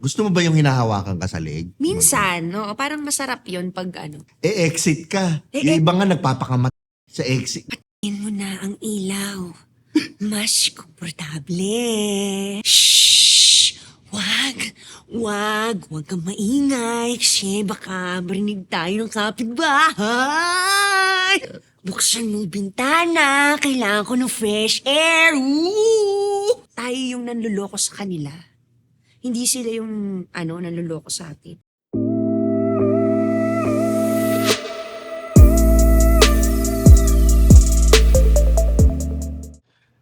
Gusto mo ba yung hinahawakan ka sa leeg? Minsan, no? Parang masarap yon pag ano. Exit ka. Yung iba nga nagpapakamat sa exit. Tingin mo na ang ilaw. Mas komportable. Shhh! Wag kang maingay kasi baka marinig tayo ng kapitbahay. Buksan mo yung bintana, kailangan ko ng fresh air. Woo! Tayo yung nanluloko sa kanila. Hindi sila yung nanluloko sa atin.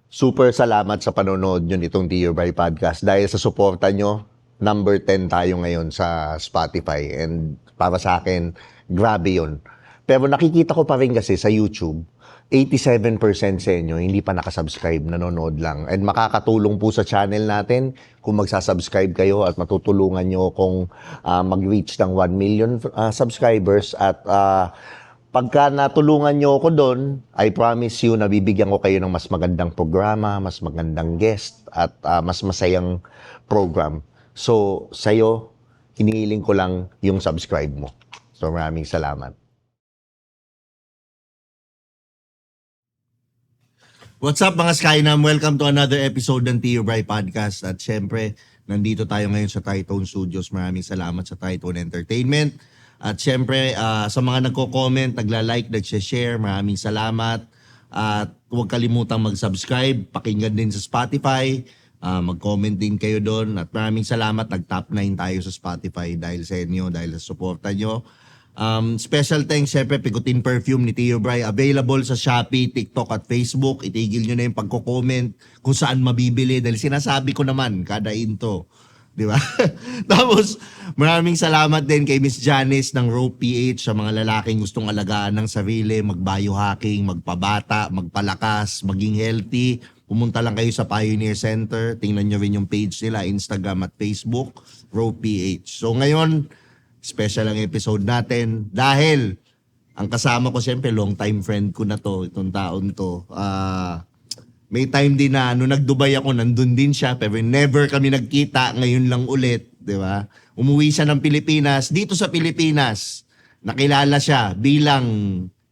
Super salamat sa panonood nyo nitong Dear by Podcast. Dahil sa suporta nyo, number 10 tayo ngayon sa Spotify. And para sa akin, grabe yun. Pero nakikita ko pa rin kasi sa YouTube, 87% sa inyo hindi pa nakasubscribe, nanonood lang. And makakatulong po sa channel natin kung magsasubscribe kayo at matutulungan nyo kung mag-reach ng 1 million subscribers. At pagka natulungan nyo ako doon, I promise you na bibigyan ko kayo ng mas magandang programa, mas magandang guest, at mas masayang program. So, sa'yo, hinihiling ko lang yung subscribe mo. So, maraming salamat. What's up mga Skynam? Welcome to another episode ng Tio Bry Podcast. At syempre, nandito tayo ngayon sa Tritone Studios. Maraming salamat sa Tritone Entertainment. At syempre, sa mga nagko-comment, nagla-like, nag-share, maraming salamat. At huwag kalimutang mag-subscribe, pakinggan din sa Spotify, mag-comment din kayo doon. At maraming salamat, nag-top 9 tayo sa Spotify dahil sa inyo, dahil sa suporta nyo. Special thanks, syempre, Pigutin Perfume ni Tio Bry. Available sa Shopee, TikTok at Facebook. Itigil nyo na yung pagko-comment kung saan mabibili. Dahil sinasabi ko naman, kada intro. Di ba? Tapos, maraming salamat din kay Miss Janice ng Rope PH sa mga lalaking gustong alagaan ng sarili, mag-biohacking, magpabata, magpalakas, maging healthy. Pumunta lang kayo sa Pioneer Center. Tingnan nyo rin yung page nila, Instagram at Facebook, Rope PH. So ngayon, special ang episode natin dahil ang kasama ko siyempre long time friend ko na to, itong taon to. May time din na nung nag-Dubai ako, nandun din siya, pero never kami nagkita, ngayon lang ulit, di ba? Umuwi siya ng Pilipinas, dito sa Pilipinas, nakilala siya bilang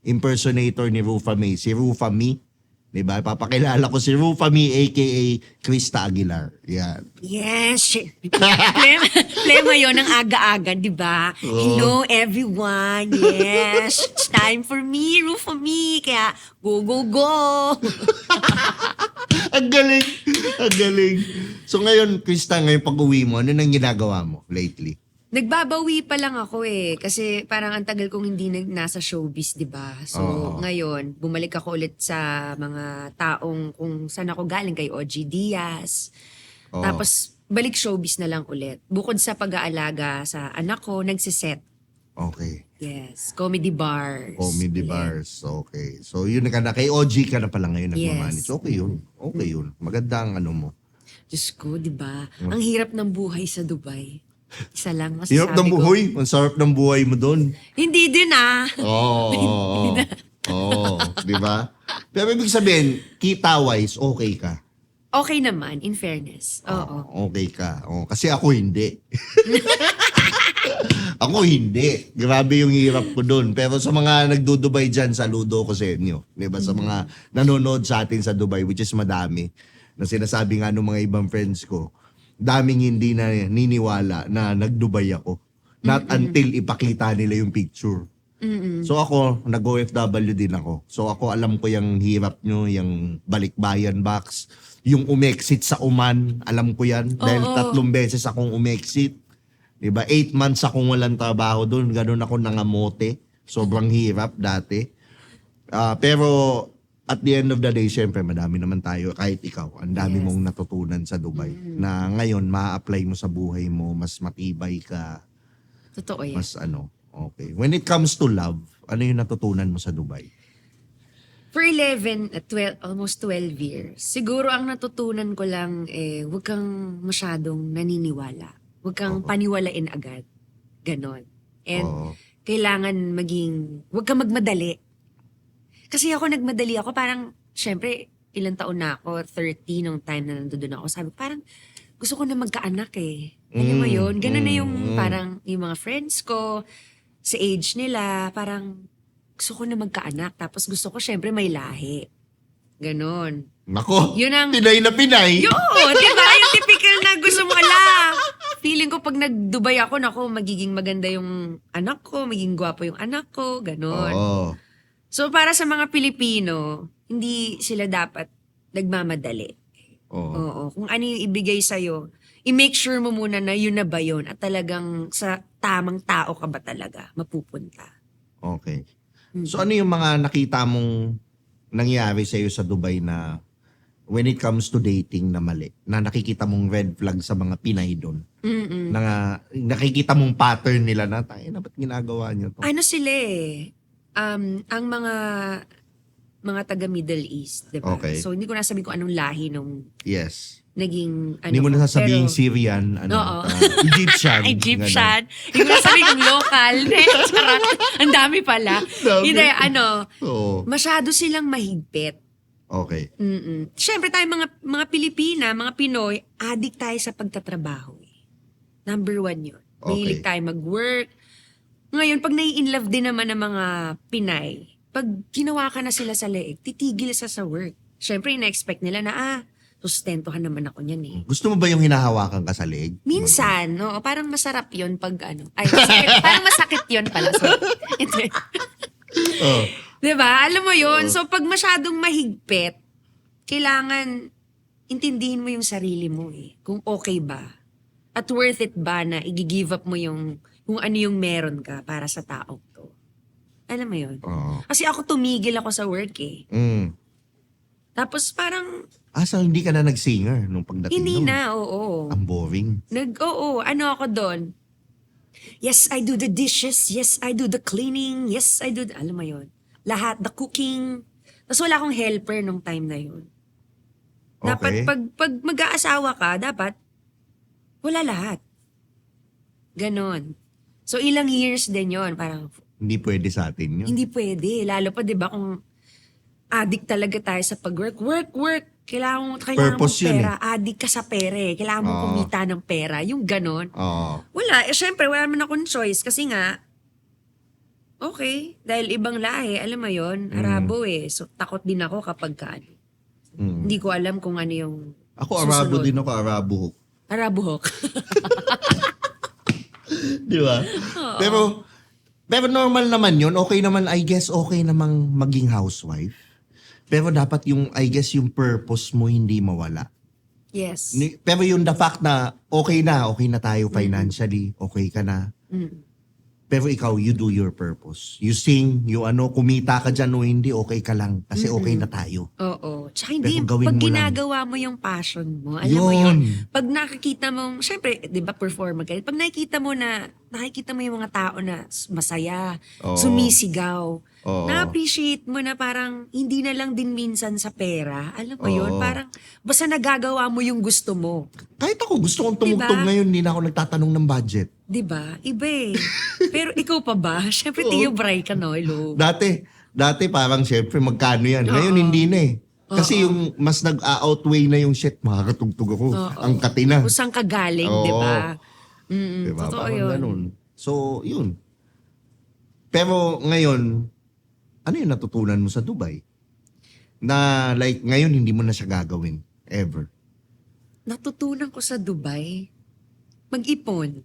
impersonator ni Rufa May, si Rufa Me, di ba? Papakilala ko si Rufa Me, aka Krista Aguilar. Yan. Yes! Plema yun ng aga-aga, di ba? Hello everyone! Yes! It's time for me, Rufa Me! Kaya, go, go, go! Ang galing! Ang galing! So ngayon, Krista, ngayon pag-uwi mo, ano nang ginagawa mo lately? Nagbabawi pa lang ako kasi parang ang tagal kong hindi nasa showbiz, di ba? So ngayon, bumalik ako ulit sa mga taong kung saan ako galing, kay OG Diaz. Tapos balik showbiz na lang ulit. Bukod sa pag-aalaga sa anak ko, nagsiset. Okay. Yes, comedy bars. Comedy bars. Okay. So yun ka na, kay OG ka na pala ngayon nagmamanage. Yes. Okay yun. Okay yun. Maganda ang ano mo. Diyos ko, di ba? Ang hirap ng buhay sa Dubai. Isa lang masasabi Hirap ng ko. buhay. Ang sarap ng buhay mo doon. Hindi din Oo. Oo. Di ba? Pero ibig sabihin, kita-wise, okay ka. Okay naman, in fairness. Oo. Okay ka. Kasi ako hindi. Ako hindi. Grabe yung hirap ko doon. Pero sa mga nagdudubay dyan, saludo ko sa inyo. Diba? Sa mga nanonood sa atin sa Dubai, which is madami, na sinasabi nga ng mga ibang friends ko, daming hindi na niniwala na nagdubay ako. Not until ipakita nila yung picture. So ako, nag-OFW din ako. So ako, alam ko yung hirap nyo, yung balikbayan box, yung umexit sa Oman, alam ko yan. Dahil 3 beses akong umexit. Diba? 8 months akong walang trabaho doon. Ganun ako nangamote. Sobrang hirap dati. Pero at the end of the day, syempre, madami naman tayo. Kahit ikaw, ang dami mong natutunan sa Dubai. Na ngayon, ma-apply mo sa buhay mo, mas matibay ka. Totoo yan. Mas okay. When it comes to love, ano yung natutunan mo sa Dubai? For 12, almost 12 years, siguro ang natutunan ko lang, huwag kang masyadong naniniwala. Huwag kang paniwalain agad. Ganon. And kailangan huwag kang magmadali. Kasi ako nagmadali ako, parang, syempre, ilang taon na ako, 30 nung time na nandoon ako. Sabi, parang, gusto ko na magkaanak eh. Alam mo yun? Ganun na yung parang yung mga friends ko, sa age nila, parang gusto ko na magkaanak. Tapos gusto ko syempre may lahi. Ganon. Nako, Yun ang- Pinay na Pinay. Yun! Di ba? Yung typical na gusto mo, feeling ko pag nag-Dubai ako, nako, magiging maganda yung anak ko, magiging gwapo yung anak ko, ganon. Oo. So para sa mga Pilipino, hindi sila dapat nagmamadali. Oo. Oo. Kung ano yung ibigay sa'yo, i-make sure mo muna na yun na ba yun at talagang sa tamang tao ka ba talaga mapupunta. Okay. So ano yung mga nakita mong nangyari sa iyo sa Dubai na when it comes to dating na mali? Na nakikita mong red flag sa mga Pinay doon? Na nakikita mong pattern nila na, tayo na ba't ginagawa niyo to? Ano sila eh, ang mga taga Middle East, di ba? Okay. So hindi ko nasabi kung anong lahi nung Yes. naging ano. Hindi mo ko. nasasabihin Pero- Syrian, Oo. Egyptian. Egyptian. Hindi ko nasabi kung local. Charot. Ang dami pala. Dami. Hindi, Oo. masyado silang mahigpit. Okay. Siyempre tayo mga Pilipina, mga Pinoy, addict tayo sa pagtatrabaho. Number 1 yun. Mahilig tayo mag-work. Ngayon, pag nai-inlove din naman ng mga Pinay, pag ginawa ka na sila sa leeg, titigil sa work. Siyempre, ina-expect nila na, sustentuhan naman ako niyan eh. Gusto mo ba yung hinahawakan ka sa leeg? Minsan, no, parang masarap yun pag masakit, parang masakit yun pala. Hindi. Oh. Diba? Alam mo yun? So, pag masyadong mahigpit, kailangan intindihin mo yung sarili mo eh. Kung okay ba. At worth it ba na i-give up mo yung kung ano yung meron ka para sa taong to. Alam mo yun? Oo. Kasi ako tumigil ako sa work eh. Tapos parang, So hindi ka na nag-singer nung pagdating hindi nun? na, oo. Ang boring. Ano ako doon? Yes, I do the dishes. Yes, I do the cleaning. Yes, I do alam mo yun. Lahat, the cooking. Tapos wala akong helper nung time na yun. Dapat Okay. pag mag-aasawa ka, dapat wala lahat. Ganon. So ilang years din yon, parang Hindi pwede sa atin yun. hindi pwede. Lalo pa 'di ba kung addict talaga tayo sa pag-work. Work. Kailangan mo Purpose yun pera. Addict ka sa pera eh. Kailangan mo kumita ng pera. Yung ganon. Oo. Wala. Syempre, wala naman akong choice. Kasi nga, okay. Dahil ibang lahi, alam mo yon, Arabo eh. So, takot din ako kapag hindi ko alam kung ano yung Ako Arabo susunod. din ako, Arabo. Arabo hawk. Di ba? Pero normal naman yun. Okay naman, I guess, okay namang maging housewife. Pero dapat yung, I guess, yung purpose mo hindi mawala. Yes. Pero yung the fact na okay na tayo financially, okay ka na. Pero ikaw, you do your purpose. You sing, kumita ka dyan o hindi, okay ka lang. Kasi okay na tayo. Oo. Tsaka hindi, Pero gawin pag mo lang. ginagawa mo yung passion mo, alam mo yun, Yun. pag nakikita mo, syempre, di ba, performer ka, pag nakikita mo yung mga tao na masaya, Oo. sumisigaw, Oo. na-appreciate mo na parang hindi na lang din minsan sa pera. Alam mo yun, Oo. parang basta nagagawa mo yung gusto mo. Kahit ako, gusto kong tumugtog Diba? ngayon, hindi na ako nagtatanong ng budget. Di ba? Iba eh. Pero ikaw pa ba? Syempre, Oo. Tio Bray ka, no? Hello. Dati parang syempre magkano yan. Ngayon hindi na eh. Kasi yung mas nag-outweigh na yung shit, makakatugtog ako. Oo. Ang katina. Kung saan ka galing, Oo. di ba? Diba? Totoo Parang yun. ganun. So, yun. Pero ngayon, ano yung natutunan mo sa Dubai? Na like ngayon hindi mo na siya gagawin. Ever. Natutunan ko sa Dubai, mag-ipon.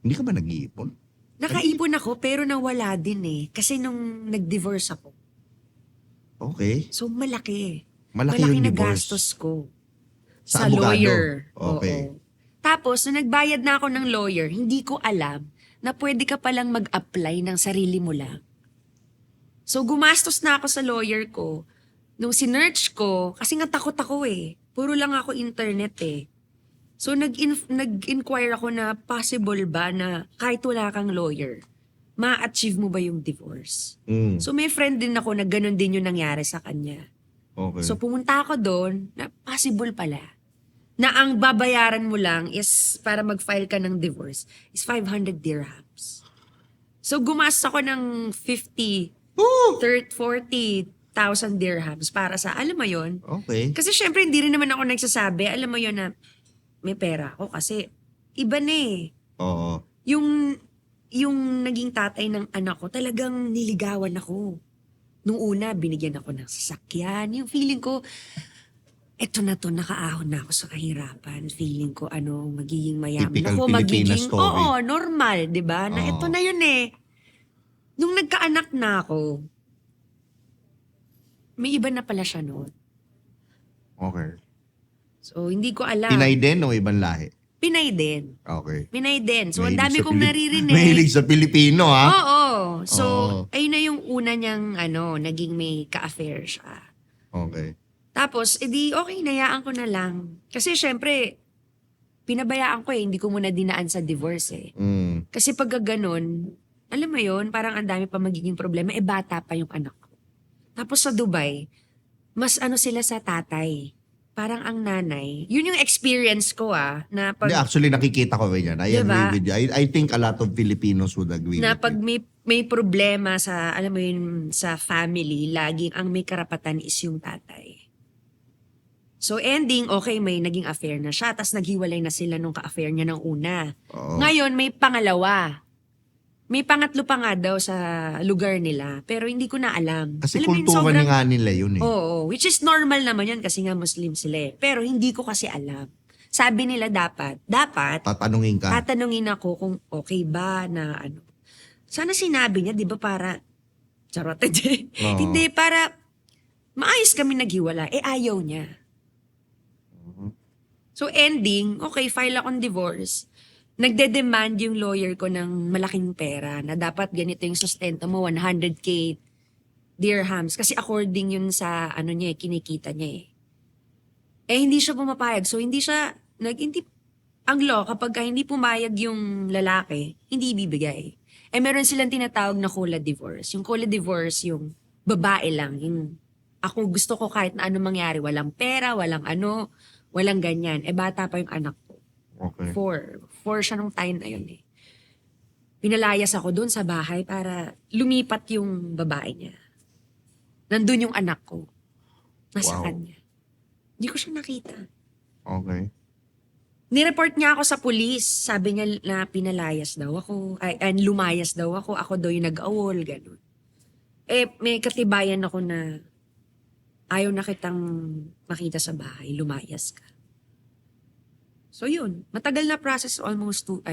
Hindi ka ba nag-iipon? Nakaipon ako pero nawala din eh. Kasi nung nag-divorce ako. Okay. So malaki. Malaki yung na divorce. gastos ko. Sa Sa abogado? lawyer. Okay. Oo. Tapos, nung nagbayad na ako ng lawyer, hindi ko alam na pwede ka palang mag-apply ng sarili mo lang. So, gumastos na ako sa lawyer ko. Nung sinearch ko, kasi nga takot ako eh. Puro lang ako internet eh. So, nag-inquire ako na possible ba na kahit wala kang lawyer, ma-achieve mo ba yung divorce? Mm. So, may friend din ako na ganun din yung nangyari sa kanya. Okay. So, pumunta ako doon na possible pala. Na ang babayaran mo lang is para mag-file ka ng divorce is 500 dirhams. So, gumastos ako ng 50, 40,000 dirhams para sa, alam mo yon. Okay. Kasi syempre, hindi rin naman ako nagsasabi, alam mo yon na may pera ako kasi iba na eh. Oo. Yung naging tatay ng anak ko, talagang niligawan ako. Nung una, binigyan ako ng sasakyan. Yung feeling ko, eto na to, nakaahon na ako sa kahirapan. Feeling ko, magiging mayaman Typical ako. Filipina story. Oo, normal, di ba? Na Oo. eto na yun eh. Nung nagkaanak na ako, may iba na pala siya noon. Okay. So, hindi ko alam. Pinay din o ibang lahi? Pinay din. Okay. Pinay din. So, ang Mahilig dami sa kong naririnig. Mahilig sa Pilipino, ha? Oo. So, Oo. ayun na yung una niyang, naging may ka-affair siya. Okay. Tapos, edi okay, nayaan ko na lang. Kasi syempre, pinabayaan ko hindi ko muna dinaan sa divorce eh. Mm. Kasi pag ganun, alam mo yun, parang ang dami pa magiging problema, bata pa yung anak ko. Tapos sa Dubai, mas sila sa tatay. Parang ang nanay. Yun yung experience ko na pag, Hindi, actually, nakikita ko rin yan. I Diba? agree with you. I think a lot of Filipinos would agree na with pag you. may problema sa, alam mo yun, sa family, laging ang may karapatan is yung tatay. So ending, okay, may naging affair na siya, tapos naghiwalay na sila nung ka-affair niya ng una. Oo. Ngayon, may pangalawa. May pangatlo pa nga daw sa lugar nila, pero hindi ko na alam. Kasi Alam mo yun, kultura nga nila yun eh. Oo, which is normal naman yun kasi nga Muslim sila eh. Pero hindi ko kasi alam. Sabi nila dapat, Tatanungin ka. tatanungin ako kung okay ba na Sana sinabi niya, di ba para, charot, Oo. hindi, para maayos kami naghiwala, ayaw niya. So ending, okay, file akong divorce. Nagde-demand yung lawyer ko ng malaking pera na dapat ganito yung sustento mo, 100K dirhams. Kasi according yun sa niya, kinikita niya eh. Hindi siya pumapayag. So hindi siya, ang law, kapag hindi pumayag yung lalaki, hindi ibibigay. Meron silang tinatawag na cola divorce. Yung cola divorce, yung babae lang. Yung ako gusto ko kahit na ano mangyari. Walang pera, walang ganyan. Bata pa yung anak ko. Okay. Four siya nung time na yun eh. Pinalayas ako doon sa bahay para lumipat yung babae niya. Nandun yung anak ko. Nasa Wow. kanya. Hindi ko siya nakita. Okay. Nireport niya ako sa pulis. Sabi niya na pinalayas daw ako. Lumayas daw ako. Ako daw yung nag-awol. Ganun. May katibayan ako na ayaw na kitang makita sa bahay. Lumayas ka. So yun. Matagal na process. Almost 2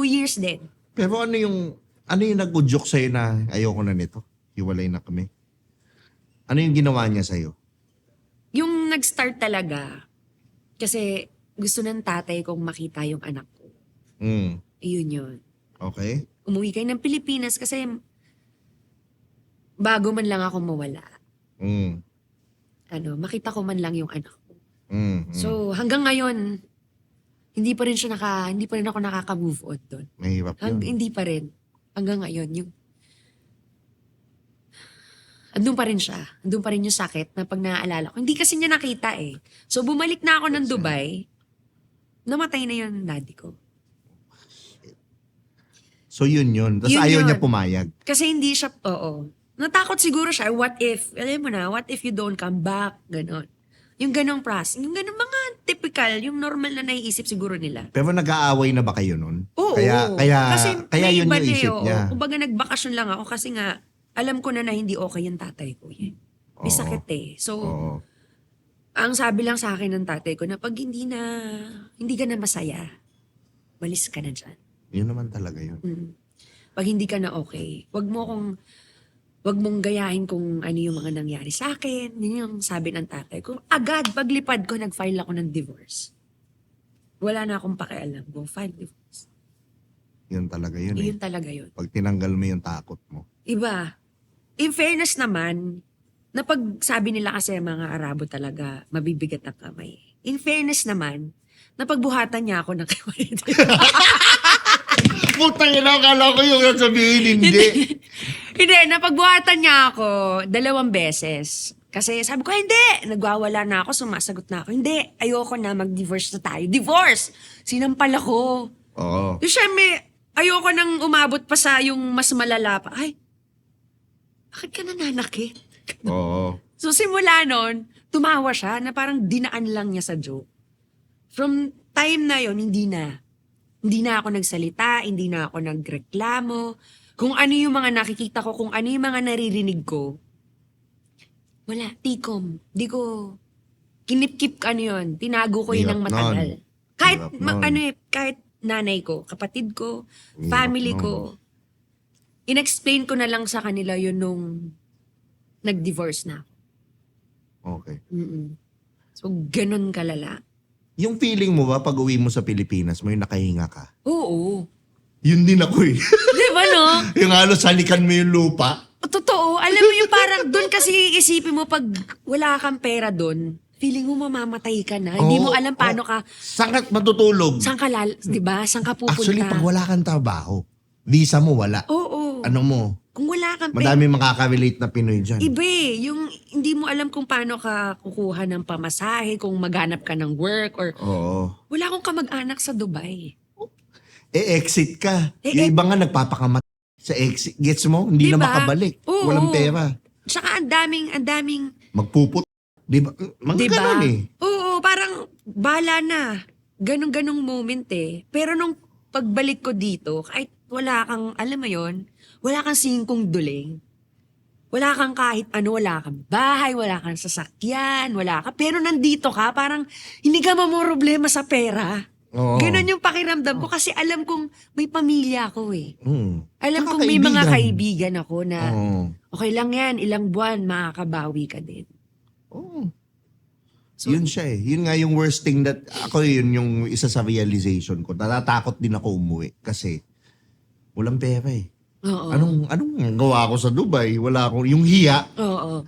years din. Pero ano yung nag-udyok sa'yo na ayoko na nito? Hiwalay na kami. Ano yung ginawa niya sa'yo? Yung nag-start talaga, kasi gusto ng tatay kong makita yung anak ko. Mm. Iyon yun. Okay. Umuwi kayo ng Pilipinas kasi bago man lang ako mawala, Mm. makita ko man lang yung anak ko. Mm. So hanggang ngayon, hindi pa rin ako nakaka-move on doon. Mahirap yun. Hindi pa rin. Hanggang ngayon, andun pa rin siya. Andun pa rin yung sakit na pag naaalala ko. Hindi kasi niya nakita eh. So bumalik na ako ng Dubai, namatay na yung daddy ko. So yun. Tapos Yun ayaw yun. niya pumayag. Kasi hindi siya, natakot siguro siya, what if you don't come back, ganon. Yung ganong process, yung ganong mga typical, yung normal na naiisip siguro nila. Pero nag-aaway na ba kayo nun? Oo. Kaya may yun iba yung na isip niya. Kumbaga nagbakasyon lang ako kasi nga, alam ko na hindi okay yung tatay ko. May Oo. sakit eh. So, Oo. ang sabi lang sa akin ng tatay ko na pag hindi ka na masaya, malis ka na dyan. Yun naman talaga yun. Pag hindi ka na okay, wag mong gayahin kung ano yung mga nangyari sa akin. Yun yung sabi ng tatay ko. Agad, paglipad ko, nag-file ako ng divorce. Wala na akong pakialam. Go file divorce. Yun talaga yun eh. Yun talaga yun. Pag tinanggal mo yung takot mo. Iba. In fairness naman, na pag sabi nila kasi mga Arabo talaga, mabibigat ang kamay. In fairness naman, napagbuhatan niya ako ng kamay. Putang ina, akala ko yung sabihin, hindi. Hindi, napagbuhatan niya ako 2 beses. Kasi sabi ko, hindi. Nagwawala na ako, sumasagot na ako. Hindi, ayoko na, mag-divorce na tayo. Divorce! Sinampal ako. Oo. Yung syempre, ayoko nang umabot pa sa yung mas malala pa. Ay, bakit ka nananakit? Oo. So simula nun, tumawa siya na parang dinaan lang niya sa joke. From time na yon hindi na. Hindi na ako nagsalita, hindi na ako nagreklamo. Kung ano yung mga nakikita ko, kung ano yung mga naririnig ko, wala, tikom. Di ko, kinip-kip ano yun. Tinago ko yun Hirap ng matagal. nun. Kahit, Hirap nun. kahit nanay ko, kapatid ko, Hirap family nun. ko, inexplain ko na lang sa kanila yun nung nag-divorce na ako. Okay. Mm-mm. So, ganun kalala. Yung feeling mo ba pag uwi mo sa Pilipinas, may nakahinga ka? Oo. Yun din ako eh. Di ba no? Yung halos halikan mo yung lupa. Totoo. Alam mo yung parang doon kasi isipin mo pag wala kang pera doon, feeling mo mamamatay ka na. Hindi mo Oo, alam paano ka, Saan ka matutulog? saan ka, di ba? Saan ka pupunta? Actually, pag wala kang trabaho, visa mo wala. Oo. Ano mo? Kung wala kang pera, Madami makaka-relate na Pinoy dyan. iba eh. Yung hindi mo alam kung paano ka kukuha ng pamasahe, kung maghanap ka ng work, or Oo. wala akong kamag-anak sa Dubai. Exit ka. Eh, Yung iba nga nagpapakamat sa exit. Gets mo? Hindi Diba? na makabalik. Oo. Walang pera. Tsaka ang daming, Magpuput. Di ba? Mga di ba? ganun eh. Oo, parang bala na. Ganong moment eh. Pero nung pagbalik ko dito, kahit wala kang, alam mo yon, wala kang singkong duling. Wala kang kahit ano, wala kang bahay, wala kang sasakyan, wala ka. Pero nandito ka, parang hindi ka mamroblema sa pera. Oo. Ganon yung pakiramdam ko kasi alam kong may pamilya ako eh. Alam Tsaka kong may mga kaibigan. kaibigan ako na Oo. okay lang yan, ilang buwan, makakabawi ka din. Oo. So- Yun siya eh. Yun nga yung worst thing that, ako yun yung isa sa realization ko. Natatakot din ako umuwi kasi walang pera eh. Oo. Anong gawa ko sa Dubai? Wala akong, yung hiya, Oo.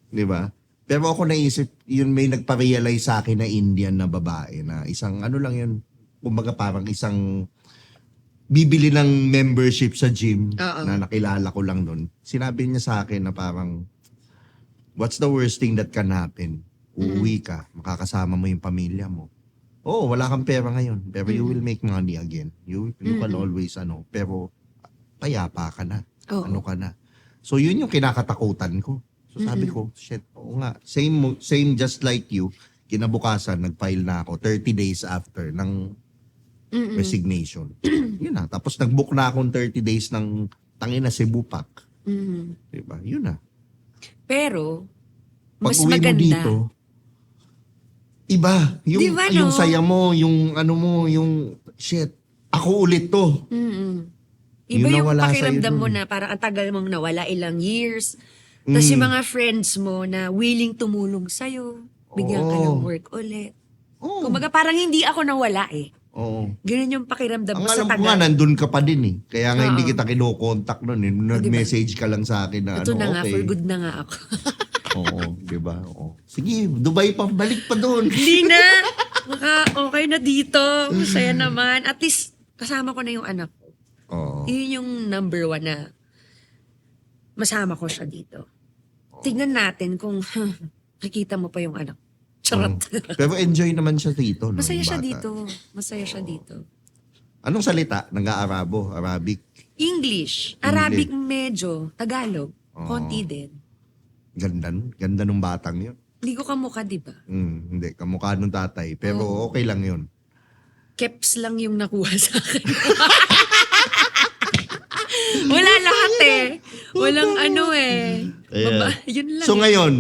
di ba? Pero ako naisip, yun may nagpa-realize sa akin na Indian na babae na isang, ano lang yun, kumbaga parang isang bibili ng membership sa gym Oo. na nakilala ko lang nun. Sinabi niya sa akin na parang, what's the worst thing that can happen? Uuwi ka, makakasama mo yung pamilya mo. Oo, wala kang pera ngayon, pero you will make money again. You can always, pero payapa ka na. Oo. Ano ka na. So, yun yung kinakatakutan ko. So, sabi ko, shit, oo nga. Same just like you. Kinabukasan, nag-file na ako 30 days after ng resignation. Yun na. Tapos, nag-book na akong 30 days ng tangina Cebu Pack. Mm. Diba? Yun na. Pero, Pag mas uwi mo maganda. dito, iba. Yung, Diba, no? yung saya mo, yung ano mo, yung shit. Ako ulit to. Mm-mm. Iba Yung yung nawala pakiramdam sa'yo mo dun. na parang ang tagal mong nawala, ilang years. Tapos yung mga friends mo na willing tumulong sa'yo. Bigyan ka ng Oo. work ulit. Oo. Kumbaga parang hindi ako nawala eh. Oo. Ganun yung pakiramdam Ang ko sa alam ko nga, tagal. nandun ka pa din eh. Kaya nga hindi Oo. kita kino-contact nun eh. Nag-message ka lang sa akin na Ito ano, na nga, okay. for good na nga ako. Oo, di ba? Oo. Sige, Dubai pa, balik pa doon. Hindi na. Okay na dito. Masaya naman. At least, kasama ko na yung anak ko. Oo. Yun yung number one na masama ko siya dito. Tignan natin kung nakikita mo pa yung anak. Charot. Pero enjoy naman siya dito. No, Masaya yung siya bata. dito. Masaya siya dito. Anong salita? Nag-Aarabo? Arabic? English. Arabic medyo. Tagalog. Oo. Konti din. Ganda nung batang yun. Hindi ko kamukha, di ba? Hindi, kamukha nung tatay. Pero okay lang yun. Keps lang yung nakuha sa akin. Wala lahat eh. Walang ano eh. Ayan. Yun lang. So ngayon,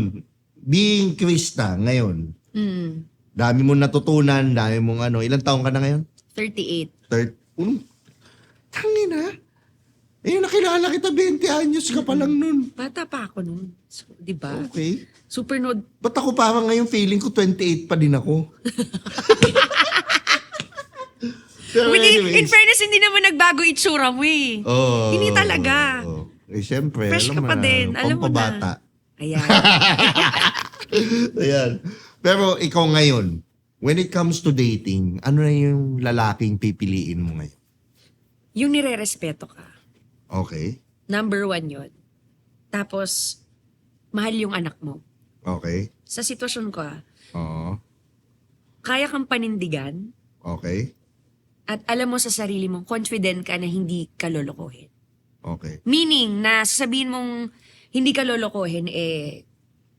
being Krista, ngayon, dami mong natutunan, dami mong ano, ilang taong ka na ngayon? 38. Tangina. Eh, nakilala kita 20 anyos ka pa lang nun. Bata pa ako nun. So, di ba? Okay. Super nod. Ba't ako parang ngayon feeling ko 28 pa din ako? Pero In anyways, fairness, hindi naman nagbago itsura mo eh. oh, Hindi talaga. oh. Eh, syempre, Fresh alam ka mo pa na, din. Alam mo na. pampabata. Ayan. Ayan. Pero ikaw ngayon, when it comes to dating, ano na yung lalaking pipiliin mo ngayon? Yung nire-respeto ka. Okay. Number one yun. Tapos, mahal yung anak mo. Okay. Sa sitwasyon ko Oo. kaya kang panindigan Okay. at alam mo sa sarili mong confident ka na hindi ka lolokohin. Okay. Meaning, na sasabihin mong hindi ka lolokohin,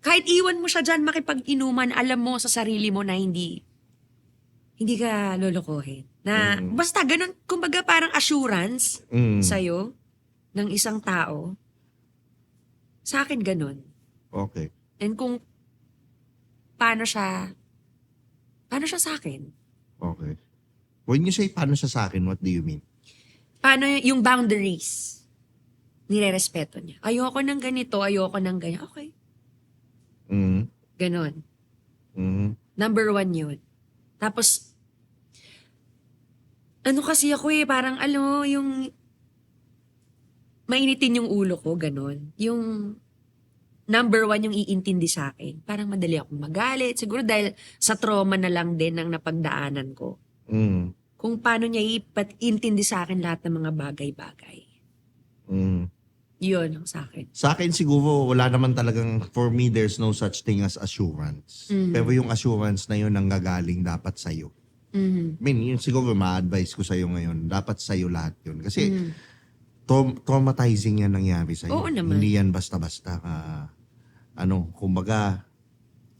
kahit iwan mo siya dyan makipag-inuman, alam mo sa sarili mo na hindi hindi ka lolokohin. Na basta ganun, kumbaga parang assurance sa'yo ng isang tao. Sa akin ganun. Okay. And kung paano siya sa akin. Okay. When you say paano siya sa akin, what do you mean? Paano yung boundaries, nire-respeto niya. Ayoko ng ganito, ayoko ng ganyan. Okay. Mm. Ganon. Mm. Number 1 yun. Tapos, ano kasi ako parang yung mainitin yung ulo ko, ganon. Yung number 1 yung iintindi sa akin. Parang madali akong magalit. Siguro dahil sa trauma na lang din ang napagdaanan ko. Mm. Kung paano niya iintindi sa akin lahat ng mga bagay-bagay. Mm. Yun ang sa akin. Sa akin siguro, wala naman talagang, for me, there's no such thing as assurance. Pero yung assurance na yun nanggagaling dapat sa'yo. I mean, yun siguro ma-advise ko sa'yo ngayon, dapat sa'yo lahat yun. Kasi traumatizing yan nangyari sa'yo. Oo naman. Hindi yan basta-basta ka, kumbaga,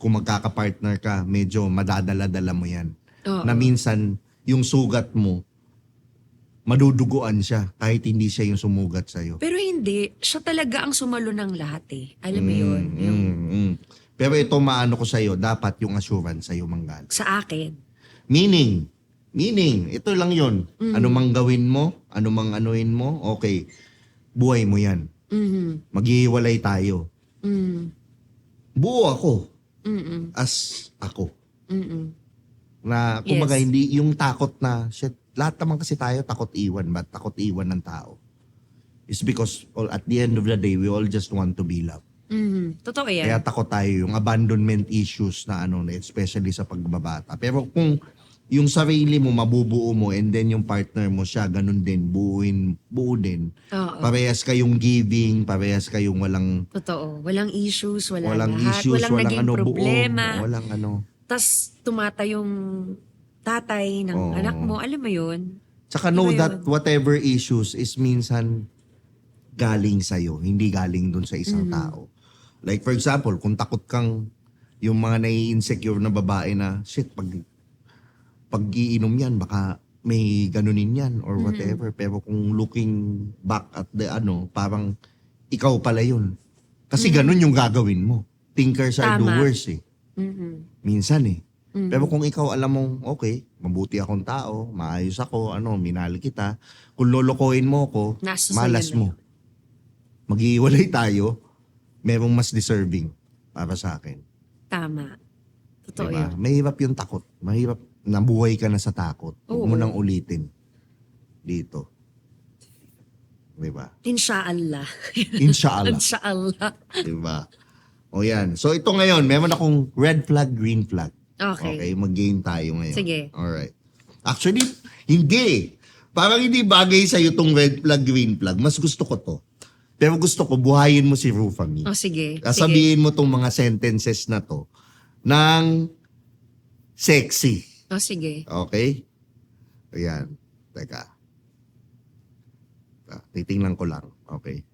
kung magkaka-partner ka, medyo madadala-dala mo yan. Oo. Na minsan, yung sugat mo, maduduguan siya kahit hindi siya yung sumugat sa'yo. Pero hindi, siya talaga ang sumalo ng lahat Alam mo yun? Pero ito maano ko sa'yo, dapat yung assurance sa'yo manggaling. Sa akin. Meaning, ito lang yun. Ano mang gawin mo, ano mang anuin mo, okay, buhay mo yan. Maghihiwalay tayo. Buo ako as ako. Na kumbaga Yes. hindi yung takot na, shit, lahat naman kasi tayo takot iwan, but takot iwan ng tao. It's because at the end of the day, we all just want to be loved. Totoo yan. Kaya takot tayo yung abandonment issues na especially sa pagbabata. Pero kung yung sarili mo, mabubuo mo, and then yung partner mo siya, ganun din, buo din. Oo. Parehas kayong giving, parehas kayong walang Totoo. Walang issues, walang lahat. issues, walang naging problema. buo, walang Tas tumata yung tatay ng Oo. anak mo. Alam mo yun? Tsaka know Iba that yun. whatever issues is minsan galing sa'yo, hindi galing dun sa isang tao. Like for example, kung takot kang yung mga nai-insecure na babae na, shit, pag iinom yan, baka may ganunin yan or whatever. Pero kung looking back at the parang ikaw pala yun. Kasi ganun yung gagawin mo. Thinkers are Tama. doers Minsan Mm. Pero kung ikaw alam mong, okay, mabuti akong tao, maayos ako, minahal kita, kung lolokohin mo ako, Nasa sa'yo malas na mo. Maghihiwalay tayo, merong mas deserving para sa akin. Tama. Totoo Diba? yun. Mahirap yung takot. Mahirap, nabuhay ka na sa takot. Huwag mo Oo. nang ulitin dito. Diba? Insha'Allah. Insha'Allah. Insha'Allah. Diba? O yan. So ito ngayon, meron akong red flag, green flag. Okay. Mag-game tayo ngayon. Sige. Alright. Actually, hindi. Parang hindi bagay sa'yo tong red flag, green flag. Mas gusto ko to. Pero gusto ko, buhayin mo si Rufami. Sige. Sabihin mo tong mga sentences na to ng sexy. Sige. Okay? Ayan. Teka. Titingnan ko lang. Okay.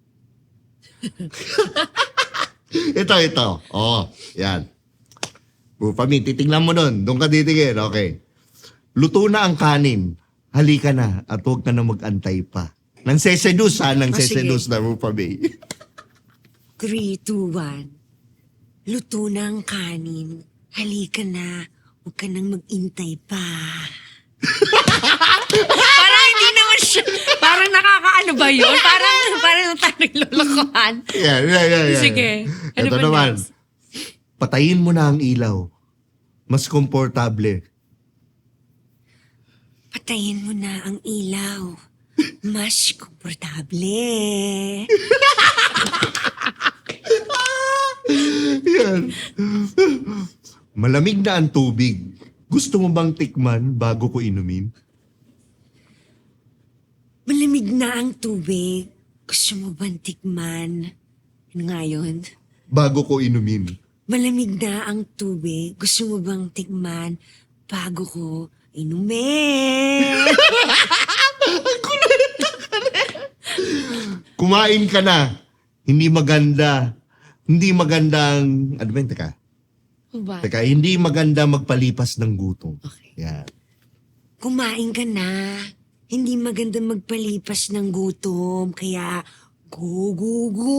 ito. Oh, yan. Rufami, titingnan mo nun. Doon ka titingin. Okay. Luto na ang kanin. Halika na at huwag ka na mag-antay pa. Nang seseduce sige. na Rufami. 3, 2, 1. Luto na ang kanin. Halika na. Huwag ka nang mag-intay pa. Parang hindi naman siya. Parang nakakaano ba yun? Parang tayo naglolokohan. Yeah. Sige. Ano Ito ba naman. next? Patayin mo na ang ilaw. Mas komportable. Patayin mo na ang ilaw. Mas komportable. Yan. Malamig na ang tubig. Gusto mo bang tikman bago ko inumin? Malamig na ang tubig. Gusto mo bang tikman? Ano nga yun? Bago ko inumin. Malamig na ang tubig. Gusto mo bang tikman bago ko inumin? Kumain ka na. Hindi magandang... Ano ba yun? Ba? Teka, hindi maganda magpalipas ng gutom. Okay. Yan. kumain ka na. Hindi maganda magpalipas ng gutom, kaya go, go, go.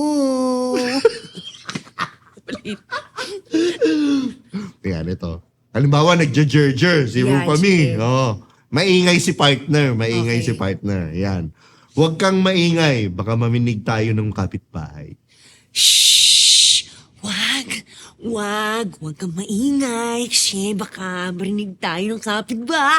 Yan, ito. Halimbawa, nagja-jerjer si Yeah, Rupami. sige. Oh. Maingay si partner. Maingay Okay. si partner. Yan. Huwag kang maingay. Baka maminig tayo ng kapitbahay. Shh! Wag kang maingay kasi baka marinig tayo ng kapitbahay.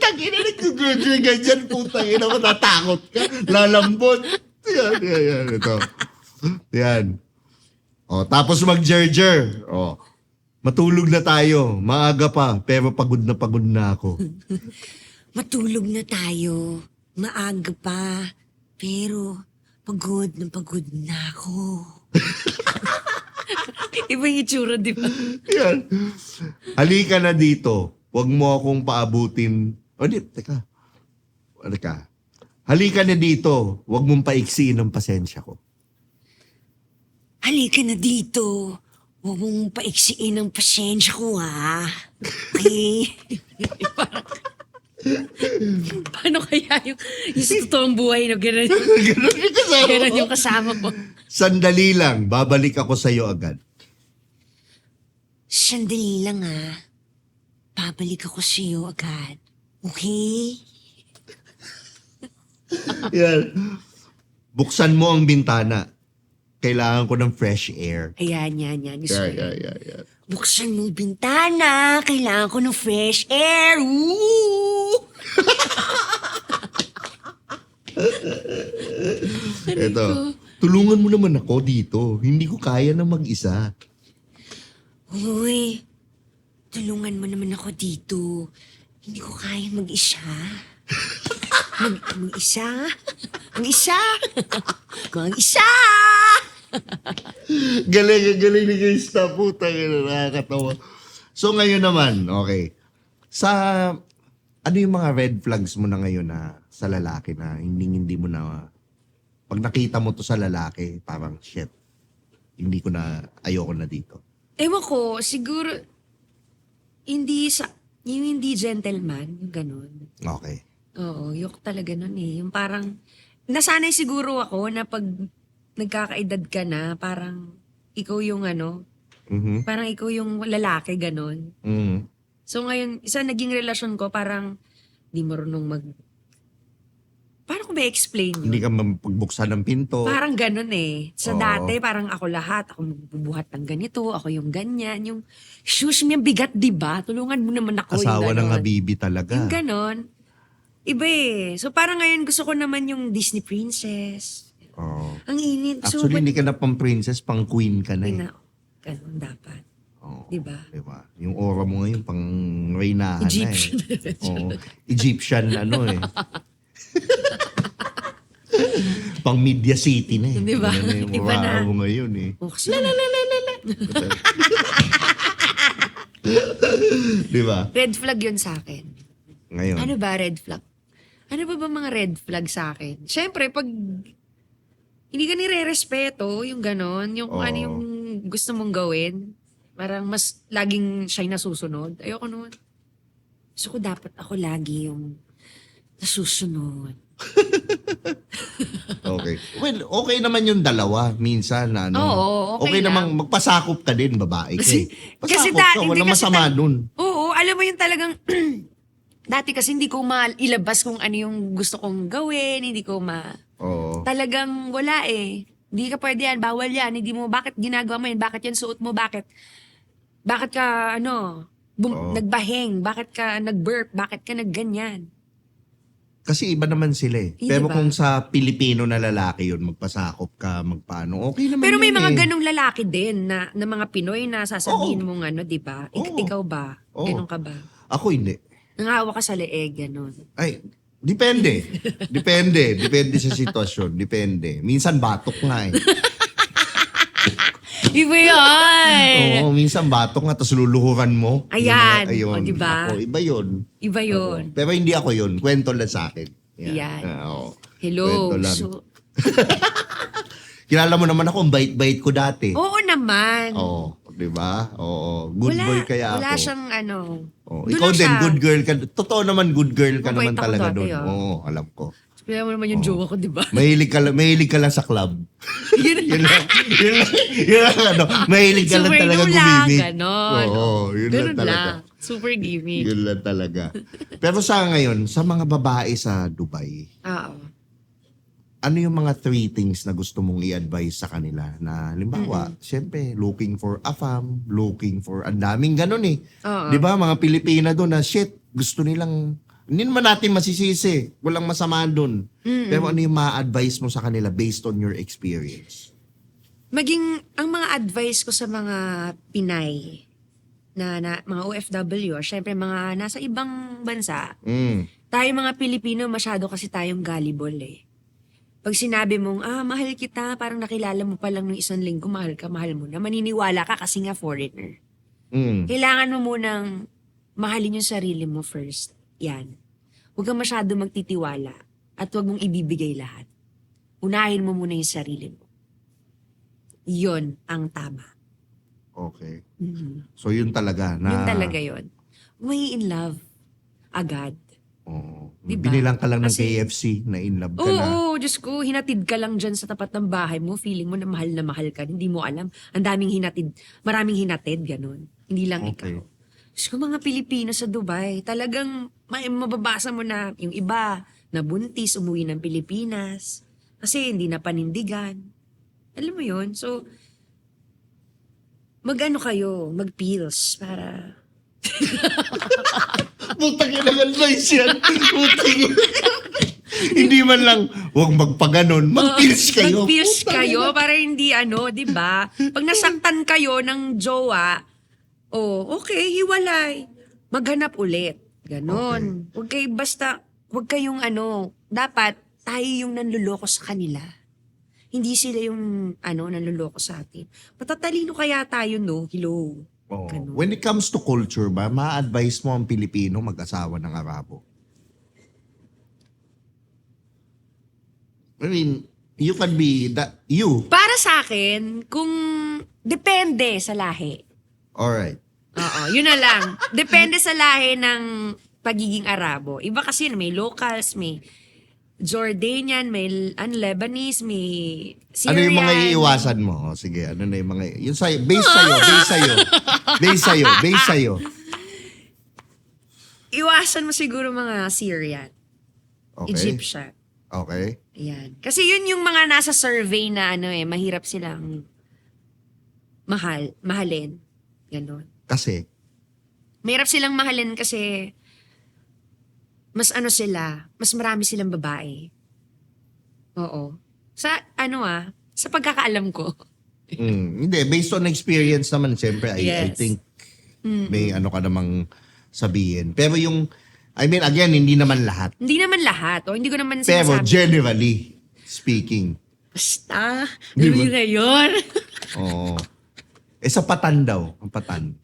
Tangina, nagja-jerjer ka dyan. Putang ina, matatakot ka. Lalambot. Yan. Ito. Yan. O, tapos mag-jerjer. O, matulog na tayo. Maaga pa, pero pagod na ako. Matulog na tayo. Maaga pa. Pero pagod na ako. Iba yung itsura, di ba? Yan. Halika na dito. Huwag mo akong paabutin. O di, teka. Halika na dito. Huwag mong paiksiin ang pasensya ko. Halika na dito. Huwag mong paiksiin ang pasensya ko, ha? Okay? Paano kaya yung sa totoong buhay na gano'n Ganun yung kasama gano'n ko. yung kasama ko? Sandali lang. Babalik ako sa'yo agad. Sandali lang, ha? Babalik ako sa iyo agad. Okay? Yan. Buksan mo ang bintana. Kailangan ko ng fresh air. Ayan. Gusto ko yun. Yan. Buksan mo yung bintana. Kailangan ko ng fresh air. Woo! Ito. Tulungan mo naman ako dito. Hindi ko kaya na mag-isa. Uy, tulungan mo naman ako dito. Hindi ko kaya mag-isa. Mag-isa? Mag-isa? Mag-isa! Galing ni Krista. Putang ina, nakakatawa. So ngayon naman, okay. Ano yung mga red flags mo na ngayon na sa lalaki na hindi mo na, pag nakita mo to sa lalaki, parang shit, ayoko na dito. Ewan ko, siguro, yung hindi gentleman, yung ganun. Okay. Oo, yok talaga nun eh. Yung parang, nasanay siguro ako na pag nagkakaedad ka na, parang ikaw yung Mhm. parang ikaw yung lalaki, ganun. Mhm. So ngayon, isa naging relasyon ko, parang di marunong paano ko ba explain yun? Hindi ka mapagbuksan ng pinto. Parang ganun eh. Sa Oo. dati, parang ako lahat. Ako magbubuhat ng ganito, ako yung ganyan. Yung, shush, may bigat, di ba? Tulungan mo naman ako. Asawa yung ng ganon. habibi talaga. Yung ganon. Iba eh. So parang ngayon gusto ko naman yung Disney princess. Oo. Ang init. So, Actually, hindi ka na pang princess, pang queen ka na eh. Ganun dapat. Oo. Diba? Diba? Yung aura mo ngayon, pang reynahan Egyptian. na eh. Oo. Egyptian eh. Pang Media City na eh. Diba? Ganun na yung Iba aura na. mo ngayon eh. Oh, la. Diba? Red flag yun sa akin. Ngayon. Ano ba red flag? Ano ba mga red flag sa akin? Siyempre, pag hindi ka nire-respeto, yung ganon, yung kung ano Oo. yung gusto mong gawin, parang mas laging siya'y nasusunod. Ayoko naman. Gusto ko dapat ako lagi yung nasusunod. Okay. Well, okay naman yung dalawa. Minsan, ano. Oo, okay lang. namang magpasakop ka din, babae ka eh. Kasi Pasakop ka, hindi walang kasi masama nun. Oo, alam mo yung talagang dati kasi hindi ko mailabas kung ano yung gusto kong gawin, hindi ko Oo. talagang wala eh. Hindi ka pwede yan, bawal yan, hindi mo, bakit ginagawa mo yan, bakit yan suot mo, bakit ka Oo. nagbahing, bakit ka nag-burp, bakit ka nagganyan. Kasi iba naman sila eh. Eh, Pero diba? kung sa Pilipino na lalaki yun, magpasakop ka, magpaano, okay naman Pero may yun mga eh. ganong lalaki din na mga Pinoy na sasabihin Oo. mong di ba? Oo. Ikaw ba? Oo. Ganon ka ba? Ako hindi. Nangawa ka sa leeg, ganon. Ay, depende. Depende sa sitwasyon. Depende. Minsan batok nga eh. Iba yan! Oo, minsan batok nga, tapos luluhuran mo. Ayan. Yung mga- O, diba? Ako, iba yun. Iba yun. Oo. Pero hindi ako yun. Kwento lang sa akin. Yan. Oo. Hello. Kwento lang. So, Kilala mo naman ako, ang bait-bait ko dati. oo naman. Oo. 'Di ba? Oo. Good boy kaya wala ako. siyang ano. Oh, Doon ikaw lang din, siya. good girl ka. Totoo naman, good girl ka Mabait naman ako talaga dati, doon. ah. Oo, alam ko. Kaya mo naman yung jowa ko, di ba? Mahilig ka lang sa club. Yun Yun lang, yun lang, ano. Mahilig ka lang super talaga inom lang, gumimik. ganon. Oo, yun lang Ganun talaga. lang. Super gimmick. Yun lang talaga. Pero sa ngayon, sa mga babae sa Dubai, Oo. ano yung mga 3 things na gusto mong i-advise sa kanila? Na, halimbawa, siyempre, looking for a fam, looking for, ang daming ganun eh. Oo. Di ba, mga Pilipina doon na, shit, gusto nilang, hindi naman natin masisisi. Walang masama doon. Pero ano yung ma-advise mo sa kanila based on your experience? Ang mga advice ko sa mga Pinay na mga OFW, syempre mga nasa ibang bansa, Mm. tayo mga Pilipino, masyado kasi tayong gullible eh. Pag sinabi mong, mahal kita, parang nakilala mo pa lang ng isang linggo, mahal mo na, maniniwala ka kasi nga foreigner. Mm. Kailangan mo munang mahalin yung sarili mo first. Yan. Huwag kang masyado magtitiwala at huwag mong ibibigay lahat. Unahin mo muna yung sarili mo. Yun ang tama. Okay. Mhm. So, yun talaga. Na, Yun talaga yun. Way in love. Agad. Oo. Diba? Binilang ka lang ng Kasi- KFC, na in love ka na. Oo, Diyos ko, hinatid ka lang dyan sa tapat ng bahay mo, feeling mo na mahal ka, hindi mo alam. Ang daming hinatid, maraming hinatid, ganun. Hindi lang Okay. ikaw. Diyos ko, mga Pilipino sa Dubai, talagang mababasa mo na yung iba, na buntis, umuwi ng Pilipinas, kasi hindi na panindigan. Alam mo yun? So, mag-ano kayo, mag-pills para... Putang ina ng advice yan. Putang ina. Hindi man lang, huwag magpaganon. Mag-pills kayo. Mag-pills Putang kayo ina. para hindi di ba? Pag nasaktan kayo ng jowa, okay, hiwalay. Maghanap ulit. Ganon. Huwag kayong dapat tayo yung nanluloko sa kanila. Hindi sila yung nanluloko sa atin. Matatalino kaya tayo, no? Hello. Oo. Ganun. When it comes to culture ba, ma-advise mo ang Pilipino mag-asawa ng Arabo? I mean, you can be you. Para sa akin, kung depende sa lahi. Alright. Oo, yun na lang. Depende sa lahi ng pagiging Arabo. Iba kasi may locals, may Jordanian, may Lebanese, may Syrian. Ano yung mga iiwasan mo? O, sige, ano na yung mga... Yung sa'yo, base sa'yo. Iwasan mo siguro mga Syrian, Okay. Egyptian. Okay. Ayan. Kasi yun yung mga nasa survey na mahirap silang mahalin. Ganon. Kasi, Mahirap silang mahalin kasi mas mas marami silang babae. Oo. Sa sa pagkakaalam ko. hindi, based on experience naman, siyempre, I Yes. think may ka namang sabihin. Pero yung, I mean, again, hindi naman lahat. Hindi naman lahat. Hindi ko naman Pero sinasabi. generally speaking, Basta. Di ba? Yun na yun. oo. Sa Patan daw, ang Patan.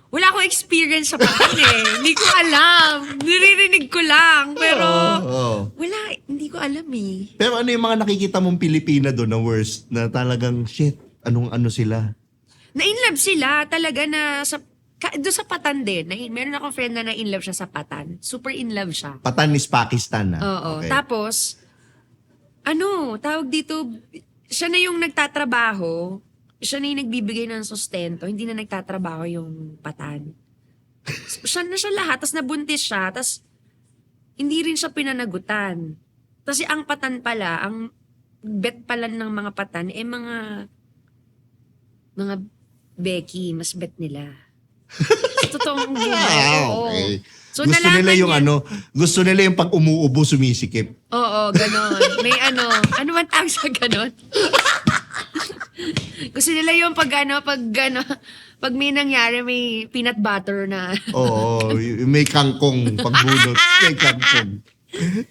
Wala akong experience sa patan Hindi ko alam. Niririnig ko lang. Pero, Oo. wala. Hindi ko alam eh. Pero ano yung mga nakikita mong Pilipina doon na worst, na talagang, shit, ano sila? Na-inlove sila talaga na doon sa Patan din. Meron akong friend na na-inlove siya sa Patan. Super in-love siya. Patan is Pakistan, na. Oo. Okay. Tapos, tawag dito, siya na yung nagtatrabaho, siya na yung nagbibigay ng sustento, hindi na nagtatrabaho yung Patan. Siya na siya lahat, tapos nabuntis siya, tapos hindi rin siya pinanagutan. Kasi ang Patan pala, ang bet pala ng mga Patan, mga Becky, mas bet nila. Sa totoong buhay. Oo. Okay. So, gusto nalaman nila yung niya- gusto nila yung pag umuubo sumisikip. Oo, ganon. May ano man tawag sa ganon? Gusto nila yung pag may nangyari, may peanut butter na. Oo, may kangkong pagbunot. May kangkong.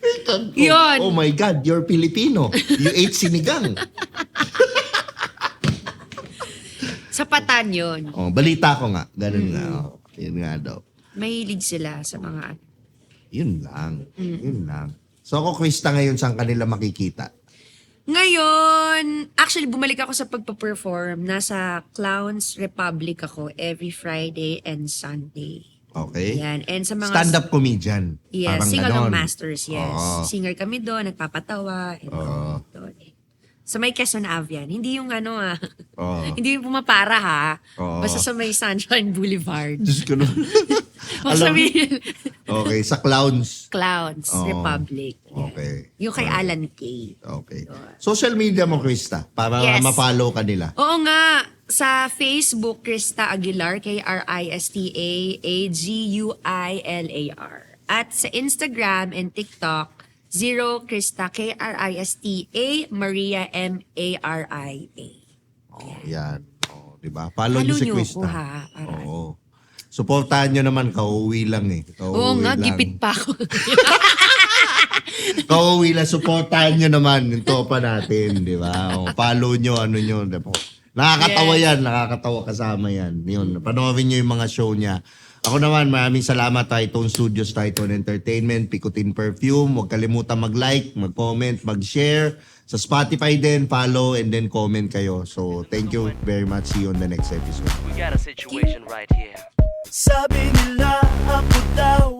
May kangkong. Yun. Oh my God, you're Filipino. You ate sinigang. Sa Patan yun. Oh, balita ko nga. Ganun nga. Oh, yun nga daw. Mahilig sila sa mga Yun lang. Yun lang. So ako, Krista, ngayon saan kanila makikita? Ngayon, actually, bumalik ako sa pagpa-perform. Nasa Clowns Republic ako every Friday and Sunday. Okay. Yan. And sa mga... Stand-up comedian. Yes, Parang sing-along ganon. masters, yes. Oo. Singer kami doon, nagpapatawa. And Oo. doon. Sa may Quezon Ave yan. Hindi yung Oo. hindi yung pumapara ha. Oo. Basta sa may Sunshine Boulevard. Diyos ko no. Huwag Alam- sabihin, Okay, sa Clowns. Clowns Oo. Republic. Yan. Okay. Yung kay Alan K. Okay. Social media mo, Krista, para Yes. ma-follow ka nila. Oo nga. Sa Facebook, Krista Aguilar, Krista Aguilar. At sa Instagram and TikTok, Zero Krista, Krista Maria Maria. Oh, yan. Oh, 'di ba? Follow niyo si Follow niyo Krista. ko, ha? Aray. Oo. Suportahan niyo naman, kauwi lang eh. Oo nga, lang. gipit pa ako. Kauwi lang, suportahan niyo naman yung topa natin, 'di ba? Oh, follow niyo ano niyo, 'di ba? Nakakatawa yan, nakakatawa kasama yan. Yun, panoorin niyo yung mga show niya. Ako naman, maraming salamat Tritone Studios, Tritone Entertainment, Picotin Perfume. Huwag kalimutan mag-like, mag-comment, mag-share. Sa Spotify din, follow and then comment kayo. So, thank you very much. See you on the next episode. We got a situation right here. Sabi nila ako daw